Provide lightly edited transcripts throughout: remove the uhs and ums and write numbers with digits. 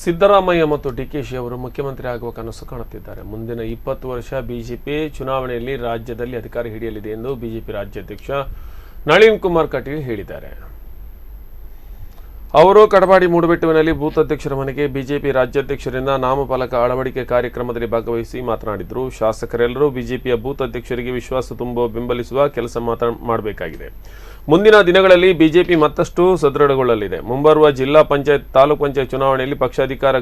ಸಿದ್ದರಾಮಯ್ಯ ಮತ್ತು ಡಿಕೆಶಿ ಅವರು ಮುಖ್ಯಮಂತ್ರಿ ಆಗುವ ಕನಸು ಕಾಣುತ್ತಿದ್ದಾರೆ. ಮುಂದಿನ 20 ವರ್ಷ ಬಿಜೆಪಿ ಚುನಾವಣೆಯಲ್ಲಿ ರಾಜ್ಯದಲ್ಲಿ ಅಧಿಕಾರ ಹಿಡಿಯಲಿದೆ ಎಂದು ಬಿಜೆಪಿ ರಾಜ್ಯಾಧ್ಯಕ್ಷ ನಳಿನ್ ಕುಮಾರ್ ಕಟೀಲ್ ಹೇಳಿದ್ದಾರೆ. ಅವರು ಕಡಬಾಡಿ ಮೂಡುಬೆಟ್ಟುವಿನಲ್ಲಿ ಬೂತ್ ಅಧ್ಯಕ್ಷರ ಮನೆಗೆ ಬಿಜೆಪಿ ರಾಜ್ಯಾಧ್ಯಕ್ಷರಿಂದ ನಾಮಫಲಕ ಅಳವಡಿಕೆ ಕಾರ್ಯಕ್ರಮದಲ್ಲಿ ಭಾಗವಹಿಸಿ ಮಾತನಾಡಿದರು. ಶಾಸಕರೆಲ್ಲರೂ ಬಿಜೆಪಿಯ ಬೂತ್ ಅಧ್ಯಕ್ಷರಿಗೆ ವಿಶ್ವಾಸ ತುಂಬುವ ಬೆಂಬಲಿಸುವ ಕೆಲಸ ಮಾಡಬೇಕಾಗಿದೆ. ಮುಂದಿನ ದಿನಗಳಲ್ಲಿ ಬಿಜೆಪಿ ಮತ್ತಷ್ಟು ಸದೃಢಗೊಳ್ಳಲಿದೆ. ಮುಂಬರುವ ಜಿಲ್ಲಾ ಪಂಚಾಯತ್, ತಾಲೂಕು ಪಂಚಾಯತ್ ಚುನಾವಣೆಯಲ್ಲಿ ಪಕ್ಷಾಧಿಕಾರ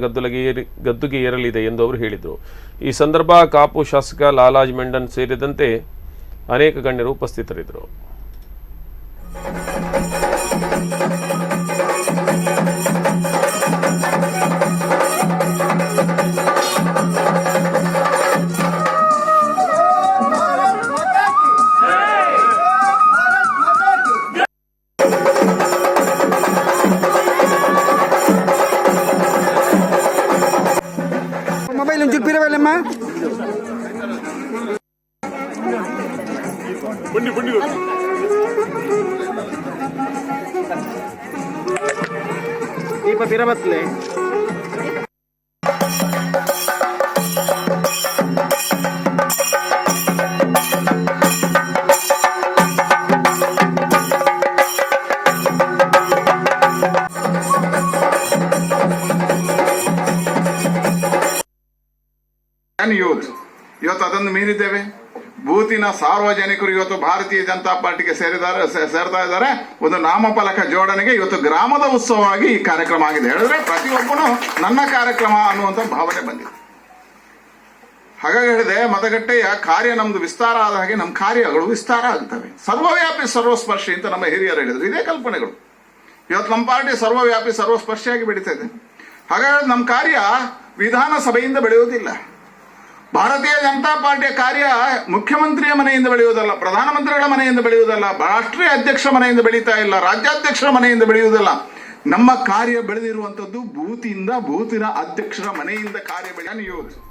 ಗದ್ದುಗೆ ಏರಲಿದೆ ಎಂದು ಅವರು ಹೇಳಿದರು. ಈ ಸಂದರ್ಭ ಕಾಪು ಶಾಸಕ ಲಾಲಾಜ್ ಮೆಂಡನ್ ಸೇರಿದಂತೆ ಅನೇಕ ಗಣ್ಯರು ಉಪಸ್ಥಿತರಿದ್ದರು. ಮೊಬೈಲ್ ಒಂಚೂರು ಪಿರವಲ್ಲಮ್ಮ. ದೀಪ ಪಿರಬತ್ಲೆ ಇವತ್ತು ಅದನ್ನು ಮೀರಿದ್ದೇವೆ. ಬೂತಿನ ಸಾರ್ವಜನಿಕರು ಇವತ್ತು ಭಾರತೀಯ ಜನತಾ ಪಾರ್ಟಿಗೆ ಸೇರ್ತಾ ಇದ್ದಾರೆ. ಒಂದು ನಾಮಫಲಕ ಜೋಡಣೆಗೆ ಇವತ್ತು ಗ್ರಾಮದ ಉತ್ಸವವಾಗಿ ಈ ಕಾರ್ಯಕ್ರಮ ಆಗಿದೆ. ಹೇಳಿದ್ರೆ ಪ್ರತಿಯೊಬ್ಬನು ನನ್ನ ಕಾರ್ಯಕ್ರಮ ಅನ್ನುವಂಥ ಭಾವನೆ ಬಂದಿದೆ. ಹಾಗಾಗಿ ಹೇಳಿದೆ, ಮತಗಟ್ಟೆಯ ಕಾರ್ಯ ನಮ್ದು ವಿಸ್ತಾರ ಆದ ಹಾಗೆ ನಮ್ಮ ಕಾರ್ಯಗಳು ವಿಸ್ತಾರ ಆಗ್ತವೆ. ಸರ್ವವ್ಯಾಪಿ ಸರ್ವಸ್ಪರ್ಶಿ ಅಂತ ನಮ್ಮ ಹಿರಿಯರು ಹೇಳಿದ್ರು. ಇದೇ ಕಲ್ಪನೆಗಳು. ಇವತ್ತು ನಮ್ಮ ಪಾರ್ಟಿ ಸರ್ವವ್ಯಾಪಿ ಸರ್ವಸ್ಪರ್ಶಿಯಾಗಿ ಬೆಳೀತಾ ಇದೆ. ಹಾಗಾಗಿ ನಮ್ಮ ಕಾರ್ಯ ವಿಧಾನಸಭೆಯಿಂದ ಬೆಳೆಯುವುದಿಲ್ಲ. ಭಾರತೀಯ ಜನತಾ ಪಾರ್ಟಿಯ ಕಾರ್ಯ ಮುಖ್ಯಮಂತ್ರಿಯ ಮನೆಯಿಂದ ಬೆಳೆಯುವುದಲ್ಲ, ಪ್ರಧಾನಮಂತ್ರಿಗಳ ಮನೆಯಿಂದ ಬೆಳೆಯುವುದಲ್ಲ, ರಾಷ್ಟ್ರೀಯ ಅಧ್ಯಕ್ಷರ ಮನೆಯಿಂದ ಬೆಳೀತಾ ಇಲ್ಲ, ರಾಜ್ಯಾಧ್ಯಕ್ಷರ ಮನೆಯಿಂದ ಬೆಳೆಯುವುದಲ್ಲ. ನಮ್ಮ ಕಾರ್ಯ ಬೆಳೆದಿರುವಂತದ್ದು ಬೂತಿನ ಅಧ್ಯಕ್ಷರ ಮನೆಯಿಂದ ಕಾರ್ಯ ಬೆಳೆಯುವುದು.